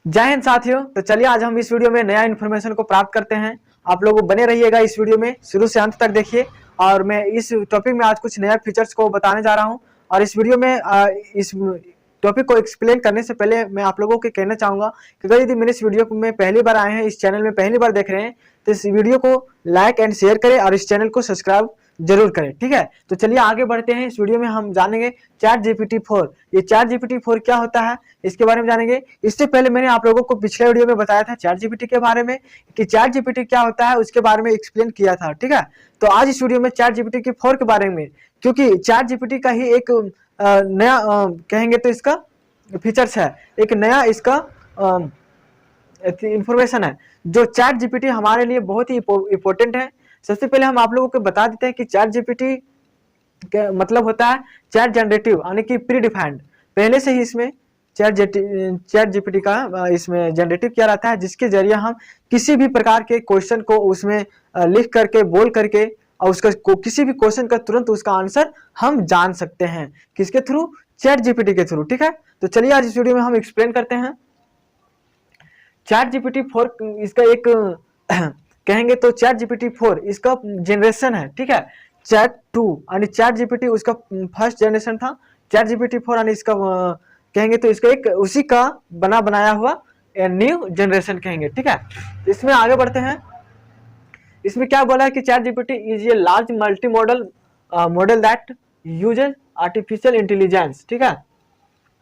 जय हिंद साथियों। तो चलिए आज हम इस वीडियो में नया इन्फॉर्मेशन को प्राप्त करते हैं। आप लोग बने रहिएगा इस वीडियो में, शुरू से अंत तक देखिए। और मैं इस टॉपिक में आज कुछ नया फीचर्स को बताने जा रहा हूं। और इस वीडियो में इस टॉपिक को एक्सप्लेन करने से पहले मैं आप लोगों को कहना चाहूंगा कि अगर यदि मेरे इस वीडियो में पहली बार आए हैं, इस चैनल में पहली बार देख रहे हैं, तो इस वीडियो को लाइक एंड शेयर करें और इस चैनल को सब्सक्राइब जरूर करें, ठीक है। तो चलिए आगे बढ़ते हैं। इस वीडियो में हम जानेंगे चैट जीपीटी 4। ये चैट जीपीटी 4 क्या होता है, इसके बारे में जानेंगे। इससे पहले मैंने आप लोगों को पिछले वीडियो में बताया था चैट जीपीटी के बारे में, कि चैट जीपीटी क्या होता है उसके बारे में एक्सप्लेन किया था, ठीक है। तो आज इस वीडियो में चैट जीपीटी के 4 के बारे में, क्योंकि चैट जीपीटी का ही एक नया कहेंगे तो इसका फीचर्स है, एक नया इसका इंफॉर्मेशन है जो चैट जीपीटी हमारे लिए बहुत ही इंपॉर्टेंट है। सबसे पहले हम आप लोगों को बता देते हैं कि चैट जीपीटी का मतलब होता है चैट जनरेटिव, यानी कि प्री डिफाइंड। पहले से ही इसमें चैट जीपीटी का इसमें जनरेटिव किया रहता है, जिसके जरिए हम किसी भी प्रकार के क्वेश्चन को उसमें लिख करके, बोल करके, और उसका किसी भी क्वेश्चन का तुरंत उसका आंसर हम जान सकते हैं। किसके थ्रू? चैट जीपीटी के थ्रू, ठीक है। तो चलिए आज इस वीडियो में हम एक्सप्लेन करते हैं चैट जीपीटी 4। इसका एक कहेंगे तो चैट जीपीटी 4 इसका जनरेशन है, ठीक है। चैट 2 यानी चैट जीपीटी उसका फर्स्ट जनरेशन था। चैट जीपीटी 4 यानी इसका कहेंगे तो इसका एक उसी का बनाया हुआ न्यू जनरेशन कहेंगे, ठीक है। इसमें आगे बढ़ते हैं। इसमें क्या बोला है कि chat GPT is a large multi modal model that uses artificial intelligence, ठीक है।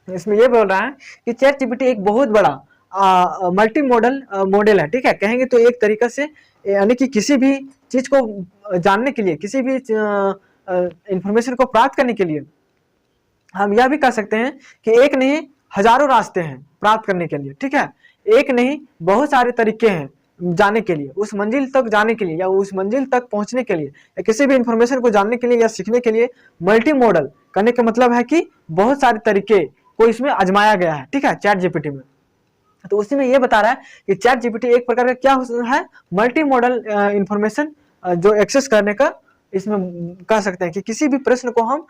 इसमें ये बोल रहा है कि चैट जीपीटी एक बहुत बड़ा मल्टी मॉडल मॉडल है, ठीक है। कहेंगे तो एक तरीका से, यानी कि किसी भी चीज को जानने के लिए, किसी भी इंफॉर्मेशन को प्राप्त करने के लिए हम यह भी कह सकते हैं कि एक नहीं हजारों रास्ते हैं प्राप्त करने के लिए, ठीक है। एक नहीं बहुत सारे तरीके हैं जाने के लिए, उस मंजिल तक जाने के लिए, या उस मंजिल तक पहुंचने के लिए, या किसी भी इंफॉर्मेशन को जानने के लिए या सीखने के लिए मल्टी मॉडल करने का मतलब है कि बहुत सारे तरीके को इसमें आजमाया गया है, ठीक है, चैट जीपीटी में। तो उसी में ये बता रहा है कि चैट जीपीटी एक प्रकार का क्या है, मल्टी मॉडल इंफॉर्मेशन जो एक्सेस करने का इसमें कह सकते हैं कि किसी भी प्रश्न को हम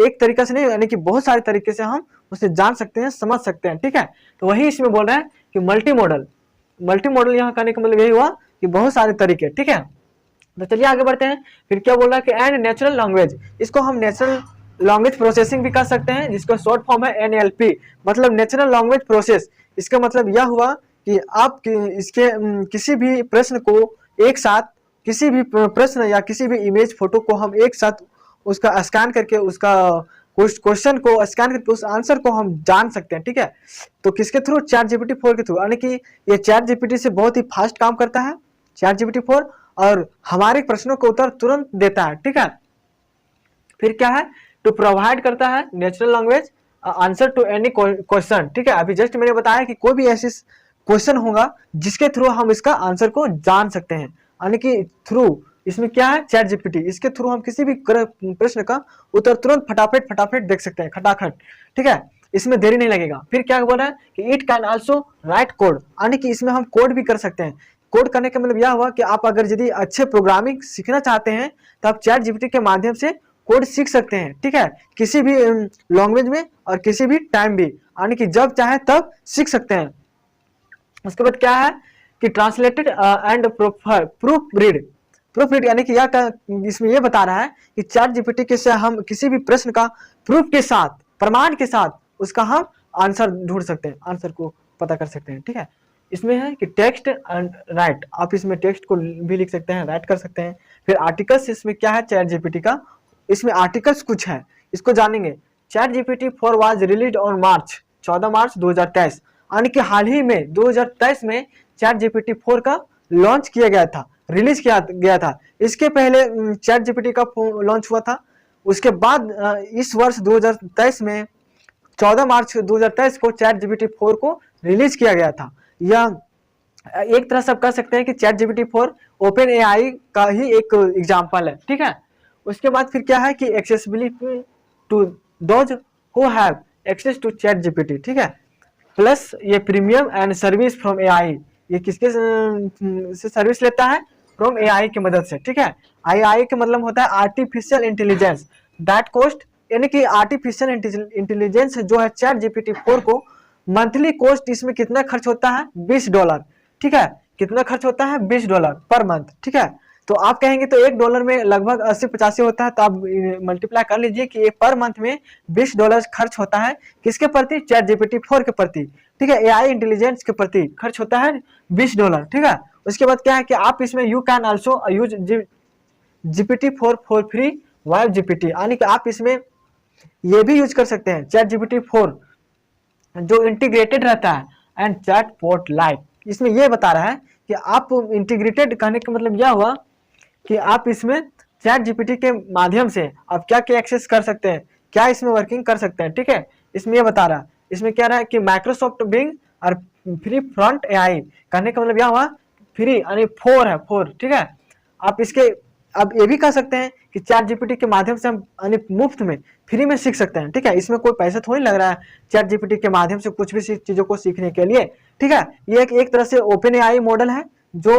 एक तरीके से नहीं, यानी कि बहुत सारे तरीके से हम उसे जान सकते हैं, समझ सकते हैं, ठीक है। तो वही इसमें बोल रहे हैं कि मल्टी मॉडल यहाँ कहने का मतलब यही हुआ कि बहुत सारे तरीके, ठीक है। तो चलिए आगे बढ़ते हैं। फिर क्या बोल रहा है कि एंड नेचुरल लैंग्वेज, इसको हम नेचुरल लैंग्वेज प्रोसेसिंग भी कर सकते हैं, जिसका शॉर्ट फॉर्म है एनएलपी, मतलब नेचुरल लैंग्वेज प्रोसेस। इसका मतलब यह हुआ कि आप इसके किसी भी प्रश्न को एक साथ, किसी भी प्रश्न या किसी भी इमेज फोटो को हम एक साथ उसका स्कैन करके, उसका क्वेश्चन को स्कैन करके उस आंसर को हम जान सकते हैं, ठीक है। तो किसके थ्रू? चैट जीपीटी 4 के थ्रू, यानी कि ये चैट जीपीटी से बहुत ही फास्ट काम करता है चैट जीपीटी 4, और हमारे प्रश्नों का उत्तर तुरंत देता है, ठीक है। फिर क्या है? टू प्रोवाइड करता है natural language answer to any question, ठीक है। अभी जस्ट मैंने बताया कि कोई भी ऐसी क्वेश्चन होगा जिसके थ्रू हम इसका आंसर को जान सकते हैं, यानी कि थ्रू इसमें क्या है? चैट जीपीटी, इसके थ्रू हम किसी भी प्रश्न का उत्तर तुरंत फटाफट देख सकते हैं, खटाखट, ठीक है। इसमें देरी नहीं लगेगा। फिर क्या बोल रहा है कि it can also right code, यानी कि इसमें हम कोड भी कर सकते हैं। कोड करने का मतलब यह हुआ कि आप अगर यदि अच्छे प्रोग्रामिंग सीखना चाहते हैं तो आप चैट जीपीटी के माध्यम से कोड सीख सकते हैं, ठीक है, किसी भी लैंग्वेज में और किसी भी टाइम भी, यानी कि जब चाहे तब सीख सकते हैं। उसके बाद क्या है कि ट्रांसलेटेड एंड प्रूफ रीड, यानी कि इसमें यह बता रहा है कि चैट जीपीटी के से हम किसी भी प्रश्न का प्रूफ के साथ, प्रमाण के साथ उसका हम आंसर ढूंढ सकते हैं, आंसर को पता कर सकते हैं, ठीक है। इसमें है कि टेक्स्ट एंड राइट, आप इसमें टेक्स्ट को भी लिख सकते हैं, राइट कर सकते हैं। फिर आर्टिकल्स, इसमें क्या है चैट जीपीटी का, इसमें आर्टिकल्स कुछ है, इसको जानेंगे। Chat GPT 4 was released on 14 मार्च 2023, यानी कि हाल ही में 2023 में चैट जीपीटी 4 का लॉन्च किया गया था, रिलीज किया गया था। इसके पहले चैट जीपीटी का लॉन्च हुआ था। उसके बाद इस वर्ष 2023 में 14 मार्च 2023 को चैट जीपीटी 4 को रिलीज किया गया था। यह एक तरह से आप कह सकते हैं कि चैट जीपीटी 4 ओपन एआई का ही एक एग्जाम्पल है, ठीक है। उसके बाद फिर क्या है कि accessibility to those who have access to ChatGPT, ठीक है, प्लस ये premium and service from AI, ये किसके से सर्विस लेता है? फ्रॉम एआई की मदद से, ठीक है। एआई का मतलब होता है आर्टिफिशियल इंटेलिजेंस, दैट कॉस्ट, यानी कि आर्टिफिशियल इंटेलिजेंस जो है चैट जीपीटी 4 को मंथली कॉस्ट इसमें कितना खर्च होता है, $20। ठीक है, कितना खर्च होता है, $20 पर मंथ। ठीक है, तो आप कहेंगे तो $1 में लगभग 80-85 होता है, तो आप मल्टीप्लाई कर लीजिए कि पर मंथ में $20 खर्च होता है किसके प्रति, चैट जीपीटी 4 के प्रति। ठीक है, एआई इंटेलिजेंस के प्रति खर्च होता है $20। ठीक है, उसके बाद क्या है कि आप इसमें you can also use GPT-4 for free वाइव जीपीटी, यानी कि आप इसमें ये भी यूज कर सकते हैं चैट जीपीटी 4 जो इंटीग्रेटेड रहता है एंड चैट पोर्ट लाइक। इसमें ये बता रहा है कि आप इंटीग्रेटेड कहने का मतलब यह हुआ कि आप इसमें चैट जीपीटी के माध्यम से आप क्या क्या एक्सेस कर सकते हैं, क्या इसमें वर्किंग कर सकते हैं। ठीक है, इसमें ये बता रहा है, इसमें क्या रहा है कि माइक्रोसॉफ्ट बिंग और फ्री फ्रंट एआई, कहने का मतलब यह हुआ फ्री यानी 4 है 4। ठीक है, आप इसके अब ये भी कह सकते हैं कि चैट जीपीटी के माध्यम से हम यानी मुफ्त में फ्री में सीख सकते हैं। ठीक है, इसमें कोई पैसा थोड़ी लग रहा है चैट जीपीटी के माध्यम से कुछ भी चीजों को सीखने के लिए। ठीक है, ये एक तरह से ओपन एआई मॉडल है जो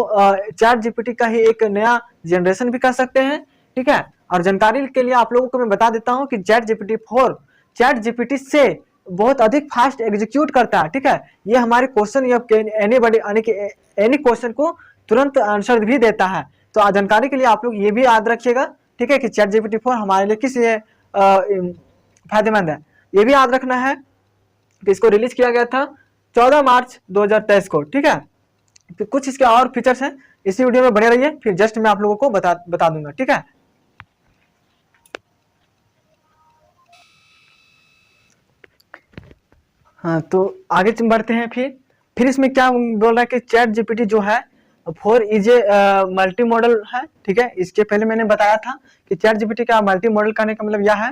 चैट जीपीटी का ही एक नया जनरेशन भी कह सकते हैं। ठीक है, और जानकारी के लिए आप लोगों को मैं बता देता हूं कि चैट जीपीटी 4 चैट जीपीटी से बहुत अधिक फास्ट एग्जीक्यूट करता है। ठीक है, ये हमारे क्वेश्चन या एनीबॉडी यानी कि एनी क्वेश्चन को तुरंत आंसर भी देता है। तो जानकारी के लिए आप लोग ये भी याद रखिएगा। ठीक है, कि चैट जीपीटी 4 हमारे लिए किस लिए फायदेमंद है, ये भी याद रखना है कि इसको रिलीज किया गया था 14 मार्च 2023 को। ठीक है, तो कुछ इसके और फीचर्स हैं, इसी वीडियो में बने रहिए, फिर जस्ट मैं आप लोगों को बता दूंगा। ठीक है, हाँ तो आगे बढ़ते हैं। फिर इसमें क्या बोल रहा है कि चैट जीपीटी जो है 4 इज ए मल्टी मॉडल है। ठीक है, इसके पहले मैंने बताया था कि चैट जीपीटी का मल्टी मॉडल करने का मतलब यह है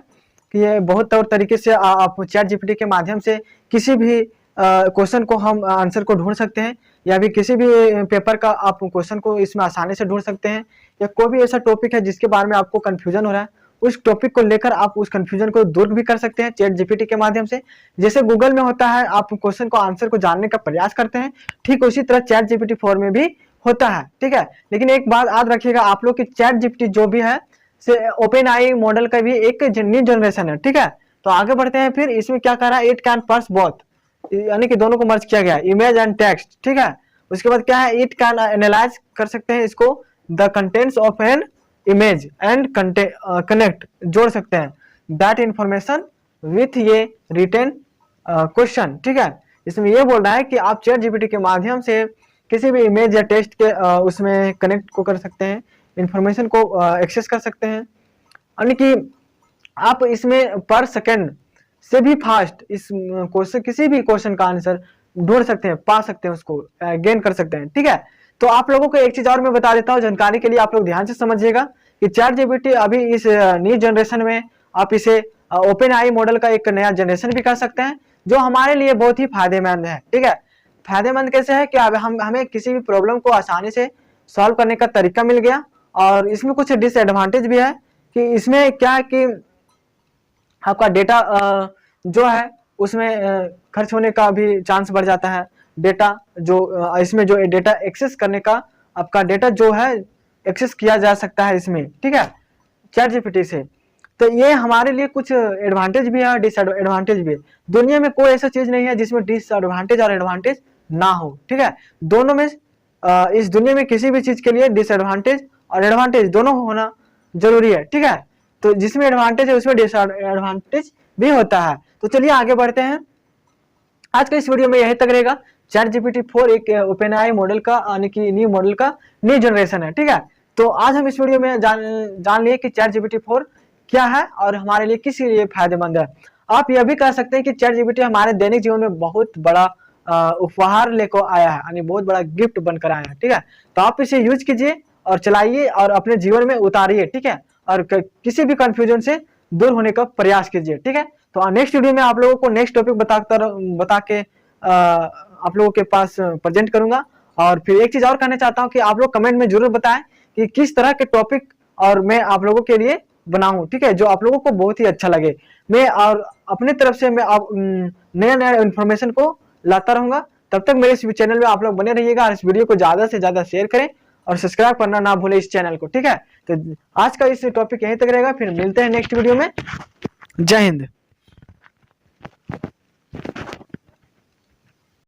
कि ये बहुत तौर तरीके से आप चैट जीपीटी के माध्यम से किसी भी क्वेश्चन को हम आंसर को ढूंढ सकते हैं, या भी किसी भी पेपर का आप क्वेश्चन को इसमें आसानी से ढूंढ सकते हैं, या कोई भी ऐसा टॉपिक है जिसके बारे में आपको कंफ्यूजन हो रहा है, उस टॉपिक को लेकर आप उस कंफ्यूजन को दूर भी कर सकते हैं चैट जीपीटी के माध्यम से। जैसे गूगल में होता है, आप क्वेश्चन को आंसर को जानने का प्रयास करते हैं, ठीक उसी तरह चैट जीपीटी 4 में भी होता है। ठीक है, लेकिन एक बात याद रखिएगा आप लोग की, चैट जीपीटी जो भी है से ओपन आई मॉडल का भी एक न्यू जनरेशन है। ठीक है, तो आगे बढ़ते हैं। फिर इसमें क्या कर रहा है, इट कैन पार्स बोथ, यानी कि दोनों को मर्ज किया गया, इमेज एंड टेक्स्ट। ठीक है, उसके बाद क्या है, इट कैन एनालाइज कर सकते हैं इसको the contents of an image and connect, जोड़ सकते हैं दैट इंफॉर्मेशन विथ ये रिटन क्वेश्चन। ठीक है, इसमें ये बोल रहा है कि आप चैट जीपीटी के माध्यम से किसी भी इमेज या टेक्स्ट के उसमें कनेक्ट को कर सकते हैं, इंफॉर्मेशन को एक्सेस कर सकते हैं, यानी कि आप इसमें पर सेकंड से भी फास्ट इस क्वेश्चन किसी भी क्वेश्चन का आंसर ढूंढ सकते हैं, पा सकते हैं, उसको गेन कर सकते हैं। ठीक है, तो आप लोगों को एक चीज और मैं बता देता हूँ जानकारी के लिए, आप लोग ध्यान से समझिएगा कि चैट जीपीटी अभी इस न्यू जनरेशन में आप इसे ओपन आई मॉडल का एक नया जनरेशन भी कर सकते हैं, जो हमारे लिए बहुत ही फायदेमंद है। ठीक है, फायदेमंद कैसे है कि अब हमें किसी भी प्रॉब्लम को आसानी से सॉल्व करने का तरीका मिल गया, और इसमें कुछ डिसएडवांटेज भी है कि इसमें क्या है कि आपका डेटा जो है उसमें खर्च होने का भी चांस बढ़ जाता है। डेटा जो इसमें जो डेटा एक्सेस करने का आपका डेटा जो है एक्सेस किया जा सकता है इसमें। ठीक है, चैट जीपीटी से, तो ये हमारे लिए कुछ एडवांटेज भी है और डिसएडवांटेज भी है। दुनिया में कोई ऐसा चीज नहीं है जिसमें डिसएडवांटेज और एडवांटेज ना हो। ठीक है, दोनों में इस दुनिया में किसी भी चीज के लिए डिसएडवांटेज और एडवांटेज दोनों होना जरूरी है। ठीक है, तो जिसमें एडवांटेज है उसमें डिसएडवांटेज भी होता है। तो चलिए आगे बढ़ते हैं। आज के इस वीडियो में यही तक रहेगा। चैट जीपीटी 4 एक ओपन आई मॉडल का यानी कि न्यू मॉडल का न्यू जनरेशन है। ठीक है, तो आज हम इस वीडियो में जान लिए कि चैट जीपीटी 4 क्या है और हमारे लिए किस लिए फायदेमंद है। आप यह भी कह सकते हैं कि चैट जीपीटी हमारे दैनिक जीवन में बहुत बड़ा उपहार लेकर आया है, यानी बहुत बड़ा गिफ्ट बनकर आया है। ठीक है, तो आप इसे यूज कीजिए और चलाइए और अपने जीवन में उतारिए। ठीक है, और किसी भी कंफ्यूजन से दूर होने का प्रयास कीजिए। ठीक है, तो नेक्स्ट वीडियो में आप लोगों को नेक्स्ट टॉपिक बता के आप लोगों के पास प्रेजेंट करूंगा। और फिर एक चीज और कहना चाहता हूं कि आप लोग कमेंट में जरूर बताएं कि किस तरह के टॉपिक और मैं आप लोगों के लिए बनाऊं। ठीक है, जो आप लोगों को बहुत ही अच्छा लगे। मैं और अपने तरफ से मैं आप नया नया इन्फॉर्मेशन को लाता रहूंगा। तब तक मेरे इस चैनल में आप लोग बने रहिएगा और इस वीडियो को ज्यादा से ज्यादा शेयर करें और सब्सक्राइब करना ना भूले इस चैनल को, ठीक है। तो आज का इस टॉपिक यहीं तक रहेगा, फिर मिलते हैं नेक्स्ट वीडियो में। जय हिंद।